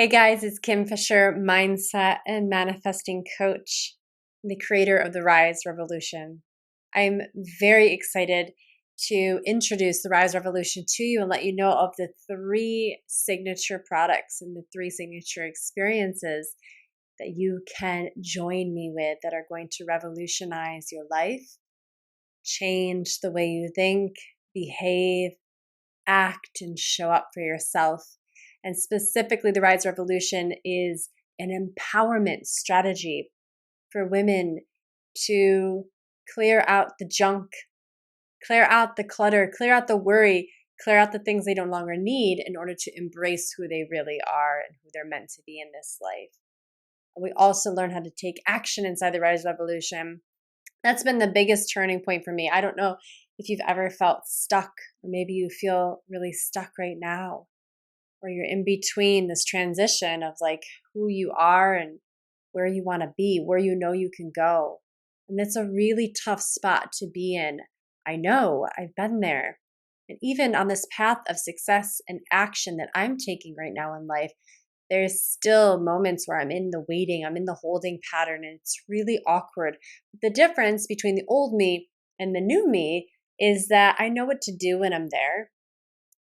Hey guys, it's Kim Fisher, mindset and manifesting coach, the creator of the Rise Revolution. I'm very excited to introduce the Rise Revolution to you and let you know of the three signature products and the three signature experiences that you can join me with that are going to revolutionize your life, change the way you think, behave, act, and show up for yourself. And specifically, the Rise Revolution is an empowerment strategy for women to clear out the junk, clear out the clutter, clear out the worry, clear out the things they no longer need in order to embrace who they really are and who they're meant to be in this life. And we also learn how to take action inside the Rise Revolution. That's been the biggest turning point for me. I don't know if you've ever felt stuck, or maybe you feel really stuck right now, or you're in between this transition of like who you are and where you want to be, where you know you can go. And it's a really tough spot to be in. I know, I've been there. And even on this path of success and action that I'm taking right now in life, there's still moments where I'm in the waiting, I'm in the holding pattern, and it's really awkward. The difference between the old me and the new me is that I know what to do when I'm there.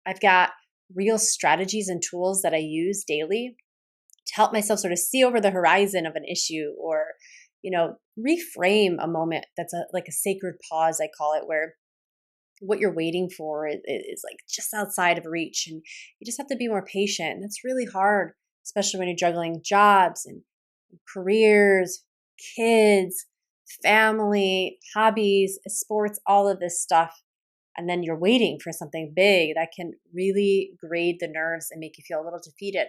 I've got real strategies and tools that I use daily to help myself sort of see over the horizon of an issue, or, reframe a moment that's like a sacred pause, I call it, where what you're waiting for is like just outside of reach, and you just have to be more patient. And it's really hard, especially when you're juggling jobs and careers, kids, family, hobbies, sports, all of this stuff. And then you're waiting for something big that can really grade the nerves and make you feel a little defeated.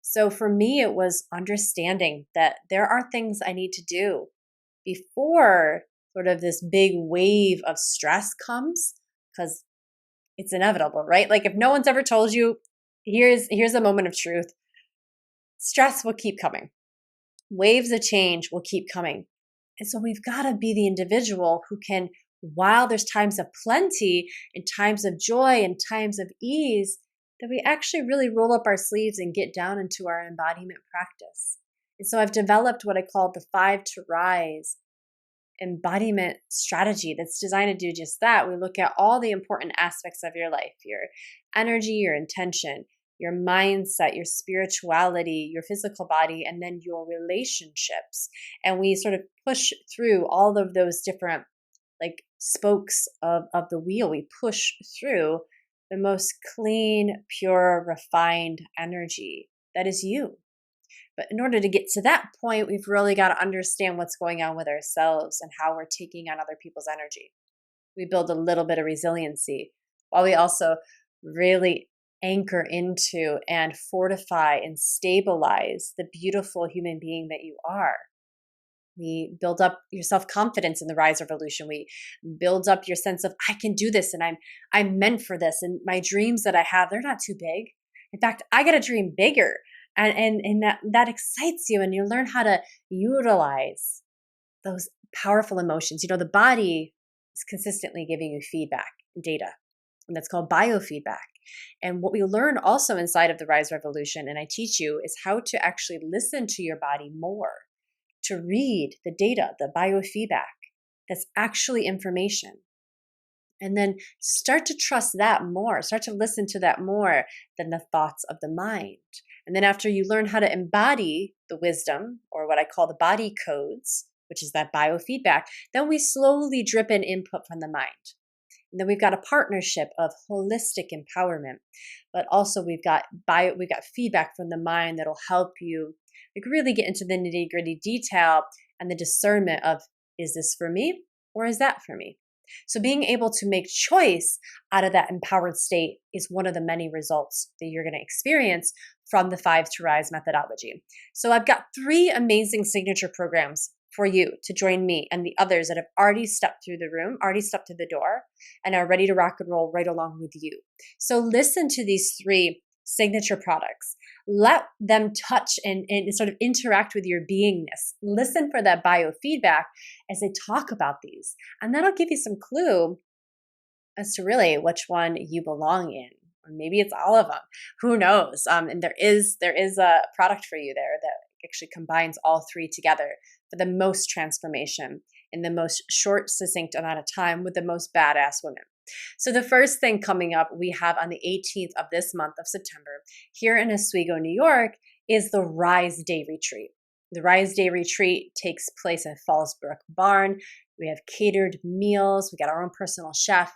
So for me, it was understanding that there are things I need to do before sort of this big wave of stress comes, because it's inevitable, right? Like if no one's ever told you, here's a moment of truth, stress will keep coming. Waves of change will keep coming. And so we've got to be the individual who can, while there's times of plenty and times of joy and times of ease, that we actually really roll up our sleeves and get down into our embodiment practice. And so I've developed what I call the 5 to Rise embodiment strategy that's designed to do just that. We look at all the important aspects of your life, your energy, your intention, your mindset, your spirituality, your physical body, and then your relationships. And we sort of push through all of those different like spokes of the wheel. We push through the most clean, pure, refined energy that is you. But in order to get to that point, we've really got to understand what's going on with ourselves and how we're taking on other people's energy. We build a little bit of resiliency while we also really anchor into and fortify and stabilize the beautiful human being that you are. We build up your self-confidence in the Rise Revolution. We build up your sense of, I can do this, and I'm meant for this, and my dreams that I have, they're not too big. In fact, I got to dream bigger. And that excites you, and you learn how to utilize those powerful emotions. The body is consistently giving you feedback and data, and that's called biofeedback. And what we learn also inside of the Rise Revolution, and I teach you, is how to actually listen to your body more, to read the data, the biofeedback that's actually information. And then start to trust that more, start to listen to that more than the thoughts of the mind. And then after you learn how to embody the wisdom, or what I call the body codes, which is that biofeedback, then we slowly drip in input from the mind. And then we've got a partnership of holistic empowerment, but also we've got feedback from the mind that'll help you like really get into the nitty-gritty detail and the discernment of, is this for me or is that for me? So being able to make choice out of that empowered state is one of the many results that you're going to experience from the 5 to Rise methodology. So I've got 3 amazing signature programs for you to join me and the others that have already stepped through the room, already stepped through the door, and are ready to rock and roll right along with you. So listen to these 3 signature products. Let them touch and sort of interact with your beingness. Listen for that biofeedback as they talk about these. And that'll give you some clue as to really which one you belong in, or maybe it's all of them. Who knows? And there is a product for you there that actually combines all three together for the most transformation in the most short, succinct amount of time with the most badass women. So the first thing coming up we have on the 18th of this month of September here in Oswego, New York, is the Rise Day Retreat. The Rise Day Retreat takes place at Fallsbrook Barn. We have catered meals. We got our own personal chef,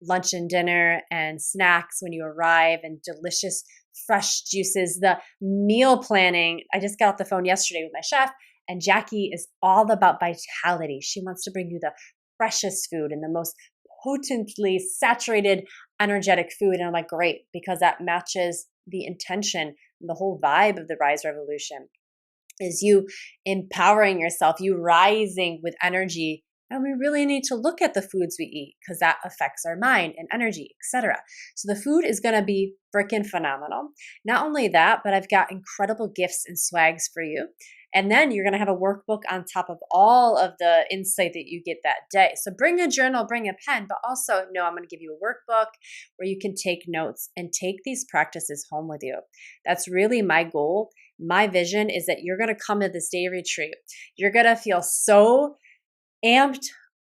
lunch and dinner and snacks when you arrive, and delicious fresh juices. The meal planning, I just got off the phone yesterday with my chef, and Jackie is all about vitality. She wants to bring you the freshest food and the most potently saturated, energetic food. And I'm like, great, because that matches the intention and the whole vibe of the Rise Revolution is you empowering yourself, you rising with energy. And we really need to look at the foods we eat because that affects our mind and energy, etc. So the food is going to be freaking phenomenal. Not only that, but I've got incredible gifts and swags for you. And then you're going to have a workbook on top of all of the insight that you get that day. So bring a journal, bring a pen, but also know I'm going to give you a workbook where you can take notes and take these practices home with you. That's really my goal. My vision is that you're going to come to this day retreat. You're going to feel so amped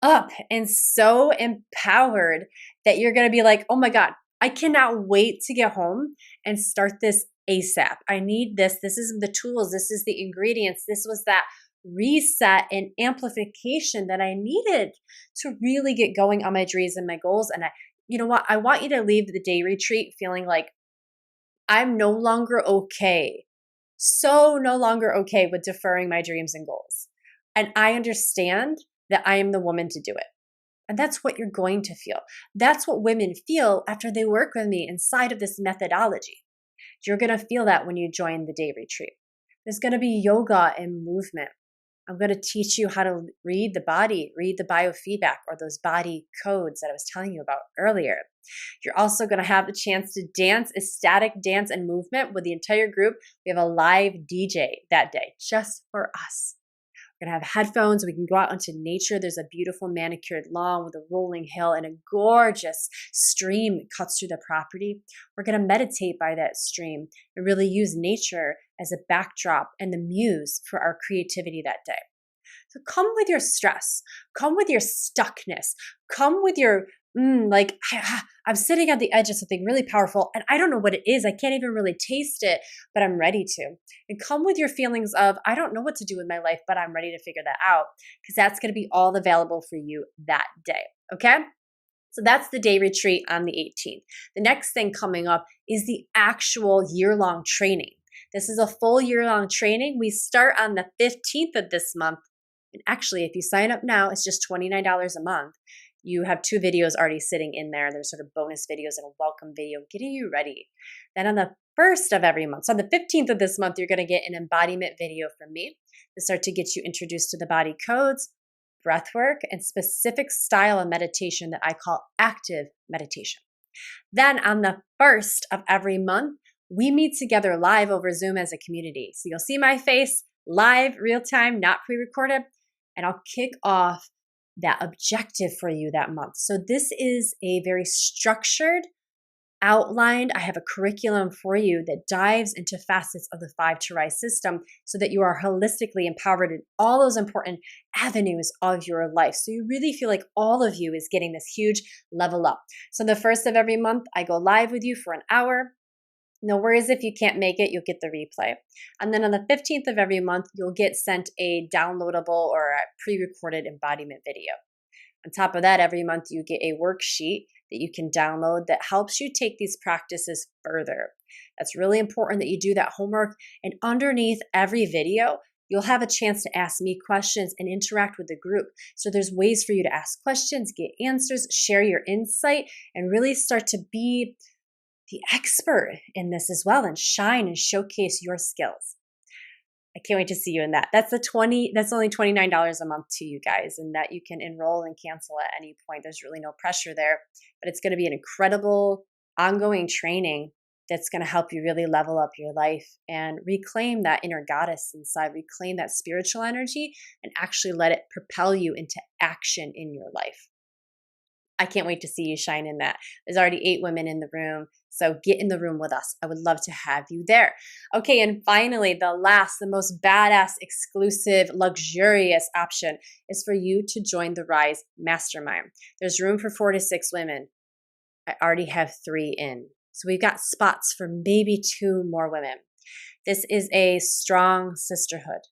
up and so empowered that you're going to be like, oh my God, I cannot wait to get home and start this ASAP. I need this. This is the tools. This is the ingredients. This was that reset and amplification that I needed to really get going on my dreams and my goals. And you know what? I want you to leave the day retreat feeling like I'm no longer okay. So no longer okay with deferring my dreams and goals. And I understand that I am the woman to do it. And that's what you're going to feel. That's what women feel after they work with me inside of this methodology. You're going to feel that when you join the day retreat. There's going to be yoga and movement. I'm going to teach you how to read the body, read the biofeedback or those body codes that I was telling you about earlier. You're also going to have the chance to dance, ecstatic dance and movement with the entire group. We have a live DJ that day just for us. We're going to have headphones. We can go out into nature. There's a beautiful manicured lawn with a rolling hill and a gorgeous stream that cuts through the property. We're going to meditate by that stream and really use nature as a backdrop and the muse for our creativity that day. So come with your stress. Come with your stuckness. Come with your I'm sitting at the edge of something really powerful and I don't know what it is. I can't even really taste it, but I'm ready to. And come with your feelings of, I don't know what to do with my life, but I'm ready to figure that out because that's going to be all available for you that day. Okay? So that's the day retreat on the 18th. The next thing coming up is the actual year-long training. This is a full year-long training. We start on the 15th of this month. And actually, if you sign up now, it's just $29 a month. You have 2 videos already sitting in there. There's sort of bonus videos and a welcome video getting you ready. Then on the 1st of every month, so on the 15th of this month, you're going to get an embodiment video from me to start to get you introduced to the body codes, breath work, and specific style of meditation that I call active meditation. Then on the 1st of every month, we meet together live over Zoom as a community. So you'll see my face live, real time, not pre-recorded, and I'll kick off that objective for you that month. So this is a very structured, outlined, I have a curriculum for you that dives into facets of the 5 to Rise system so that you are holistically empowered in all those important avenues of your life. So you really feel like all of you is getting this huge level up. So the 1st of every month, I go live with you for an hour. No worries if you can't make it, you'll get the replay. And then on the 15th of every month, you'll get sent a downloadable or a pre-recorded embodiment video. On top of that, every month you get a worksheet that you can download that helps you take these practices further. That's really important that you do that homework. And underneath every video, you'll have a chance to ask me questions and interact with the group. So there's ways for you to ask questions, get answers, share your insight, and really start to be the expert in this as well and shine and showcase your skills. I can't wait to see you in that. That's only $29 a month to you guys, and that you can enroll and cancel at any point. There's really no pressure there, but it's going to be an incredible ongoing training that's going to help you really level up your life and reclaim that inner goddess inside, reclaim that spiritual energy, and actually let it propel you into action in your life. I can't wait to see you shine in that. There's already 8 women in the room. So get in the room with us. I would love to have you there. Okay, and finally, the most badass, exclusive, luxurious option is for you to join the Rise Mastermind. There's room for 4 to 6 women. I already have 3 in. So we've got spots for maybe 2 more women. This is a strong sisterhood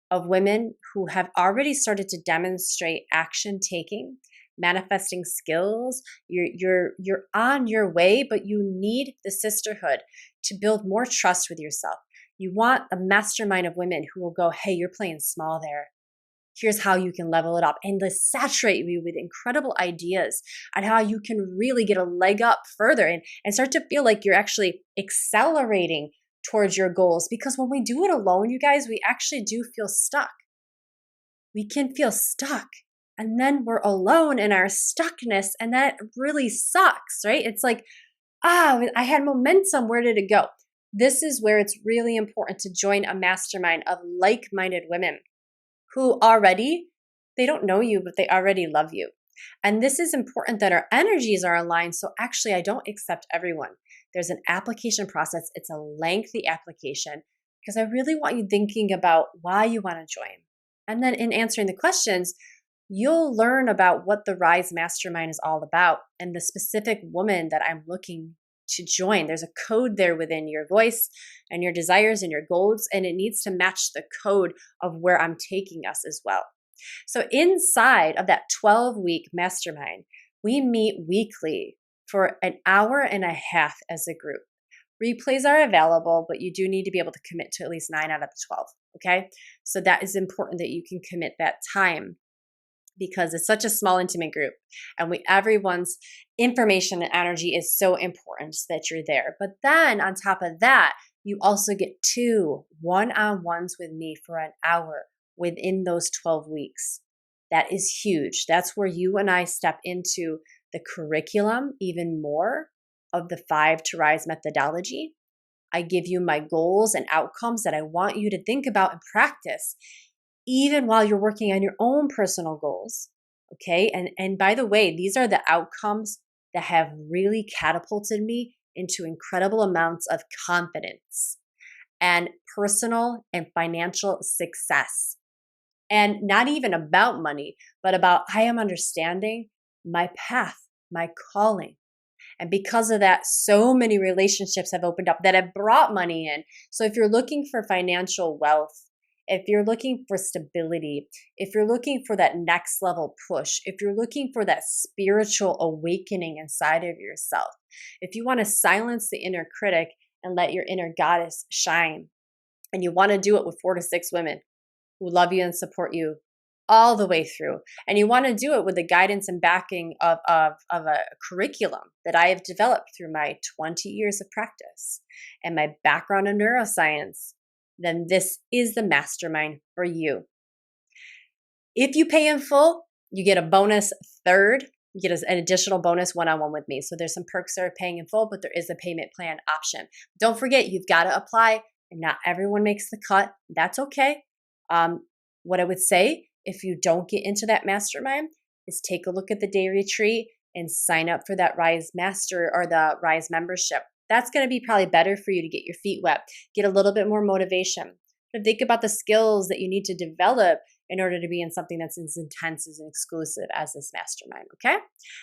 of women who have already started to demonstrate action taking, manifesting skills. You're on your way, but you need the sisterhood to build more trust with yourself. You want a mastermind of women who will go, hey, you're playing small there. Here's how you can level it up, and to saturate you with incredible ideas on how you can really get a leg up further and start to feel like you're actually accelerating towards your goals. Because when we do it alone, you guys, we actually do feel stuck. We can feel stuck, and then we're alone in our stuckness, and that really sucks, right? It's like, I had momentum. Where did it go? This is where it's really important to join a mastermind of like-minded women who already, they don't know you, but they already love you. And this is important that our energies are aligned. So actually, I don't accept everyone. There's an application process. It's a lengthy application because I really want you thinking about why you want to join. And then in answering the questions, you'll learn about what the Rise Mastermind is all about and the specific woman that I'm looking to join. There's a code there within your voice and your desires and your goals, and it needs to match the code of where I'm taking us as well. So inside of that 12-week mastermind, we meet weekly for an hour and a half as a group. Replays are available, but you do need to be able to commit to at least 9 out of the 12, okay? So that is important that you can commit that time because it's such a small, intimate group. And everyone's information and energy is so important that you're there. But then on top of that, you also get 2 one-on-ones with me for an hour within those 12 weeks. That is huge. That's where you and I step into the curriculum even more of the 5 to Rise methodology. I give you my goals and outcomes that I want you to think about and practice even while you're working on your own personal goals. Okay. And by the way, these are the outcomes that have really catapulted me into incredible amounts of confidence and personal and financial success. And not even about money, but about I am understanding my path, my calling. And because of that, so many relationships have opened up that have brought money in. So if you're looking for financial wealth, if you're looking for stability, if you're looking for that next level push, if you're looking for that spiritual awakening inside of yourself, if you want to silence the inner critic and let your inner goddess shine, and you want to do it with 4 to 6 women who love you and support you all the way through, and you want to do it with the guidance and backing of a curriculum that I have developed through my 20 years of practice and my background in neuroscience, then this is the mastermind for you. If you pay in full, you get a bonus third. You get an additional bonus one-on-one with me. So there's some perks that are paying in full, but there is a payment plan option. Don't forget, you've got to apply, and not everyone makes the cut. That's okay. What I would say, if you don't get into that mastermind, is take a look at the day retreat and sign up for that Rise Master or the Rise membership. That's going to be probably better for you to get your feet wet, get a little bit more motivation. But think about the skills that you need to develop in order to be in something that's as intense and exclusive as this mastermind, okay?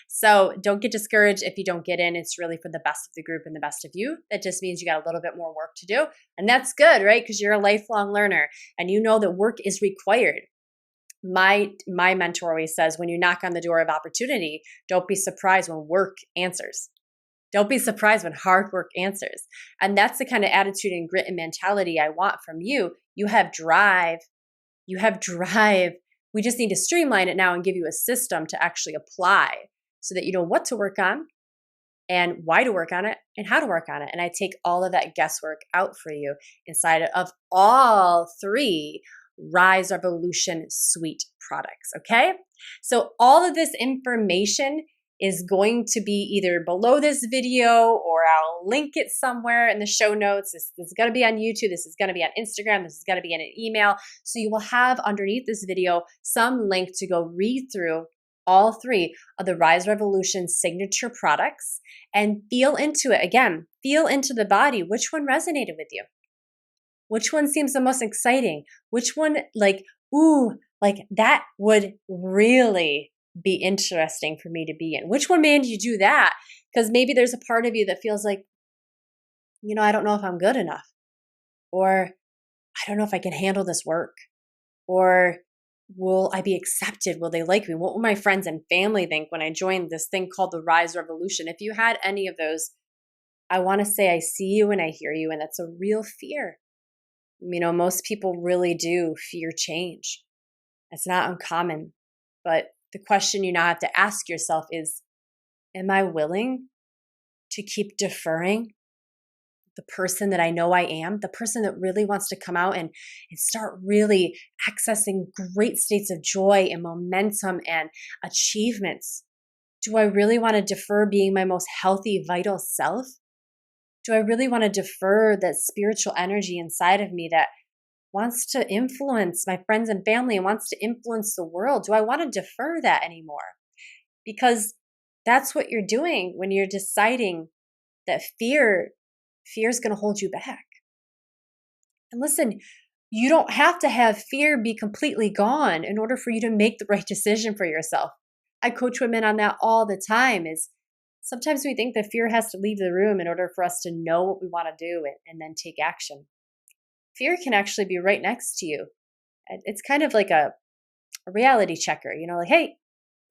So don't get discouraged if you don't get in. It's really for the best of the group and the best of you. That just means you got a little bit more work to do. And that's good, right? Because you're a lifelong learner and you know that work is required. My mentor always says, when you knock on the door of opportunity, don't be surprised when work answers. Don't be surprised when hard work answers. And that's the kind of attitude and grit and mentality I want from you. You have drive. You have drive. We just need to streamline it now and give you a system to actually apply so that you know what to work on and why to work on it and how to work on it. And I take all of that guesswork out for you inside of all 3 Rise Revolution Suite products, okay? So all of this information is going to be either below this video or I'll link it somewhere in the show notes. This is going to be on YouTube. This is going to be on Instagram. This is going to be in an email. So you will have underneath this video some link to go read through all three of the Rise Revolution signature products and feel into it. Again, feel into the body. Which one resonated with you? Which one seems the most exciting? Which one, like, ooh, like that would really be interesting for me to be in? Which one made you do that? Because maybe there's a part of you that feels like, I don't know if I'm good enough, or I don't know if I can handle this work, or will I be accepted? Will they like me? What will my friends and family think when I join this thing called the Rise Revolution? If you had any of those, I want to say I see you and I hear you, and that's a real fear. Most people really do fear change. It's not uncommon. But the question you now have to ask yourself is, am I willing to keep deferring the person that I know I am, the person that really wants to come out and start really accessing great states of joy and momentum and achievements? Do I really want to defer being my most healthy, vital self? Do I really want to defer that spiritual energy inside of me that wants to influence my friends and family and wants to influence the world? Do I want to defer that anymore? Because that's what you're doing when you're deciding that fear is going to hold you back. And listen, you don't have to have fear be completely gone in order for you to make the right decision for yourself. I coach women on that all the time. Is sometimes we think that fear has to leave the room in order for us to know what we want to do and then take action. Fear can actually be right next to you. It's kind of like a reality checker, like, hey,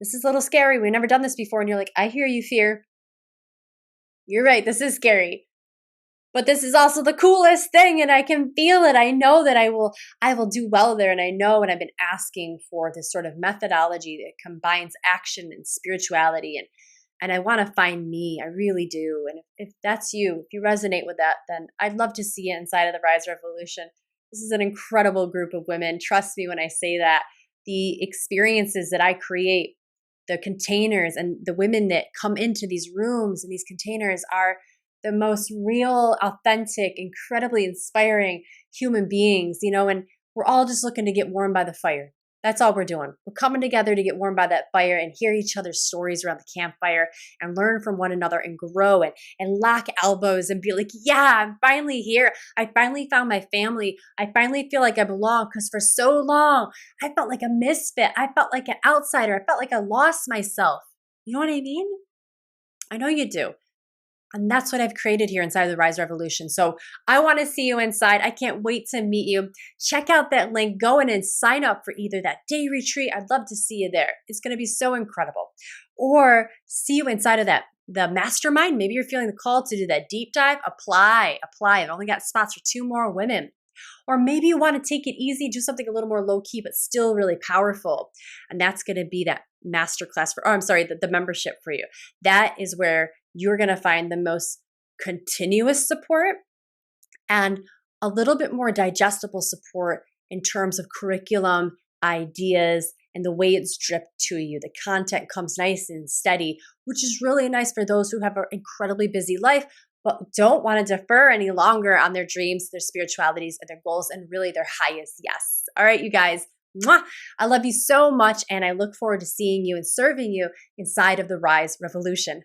this is a little scary. We've never done this before. And you're like, I hear you, fear. You're right. This is scary. But this is also the coolest thing, and I can feel it. I know that I will do well there, and I know, and I've been asking for this sort of methodology that combines action and spirituality, and I want to find me. I really do. And if that's you, if you resonate with that, then I'd love to see it inside of the Rise Revolution. This is an incredible group of women. Trust me when I say that. The experiences that I create, the containers, and the women that come into these rooms and these containers are the most real, authentic, incredibly inspiring human beings, and we're all just looking to get warm by the fire. That's all we're doing. We're coming together to get warm by that fire and hear each other's stories around the campfire and learn from one another and grow and lock elbows and be like, yeah, I'm finally here. I finally found my family. I finally feel like I belong, because for so long, I felt like a misfit. I felt like an outsider. I felt like I lost myself. You know what I mean? I know you do. And that's what I've created here inside of the Rise Revolution. So I want to see you inside. I can't wait to meet you. Check out that link. Go in and sign up for either that day retreat. I'd love to see you there. It's going to be so incredible. Or see you inside of the mastermind. Maybe you're feeling the call to do that deep dive. Apply. I've only got spots for 2 more women. Or maybe you want to take it easy, do something a little more low key, but still really powerful. And that's going to be that masterclass the membership for you. That is where you're going to find the most continuous support and a little bit more digestible support in terms of curriculum, ideas, and the way it's dripped to you. The content comes nice and steady, which is really nice for those who have an incredibly busy life, but don't want to defer any longer on their dreams, their spiritualities, and their goals, and really their highest yes. All right, you guys. Mwah! I love you so much, and I look forward to seeing you and serving you inside of the Rise Revolution.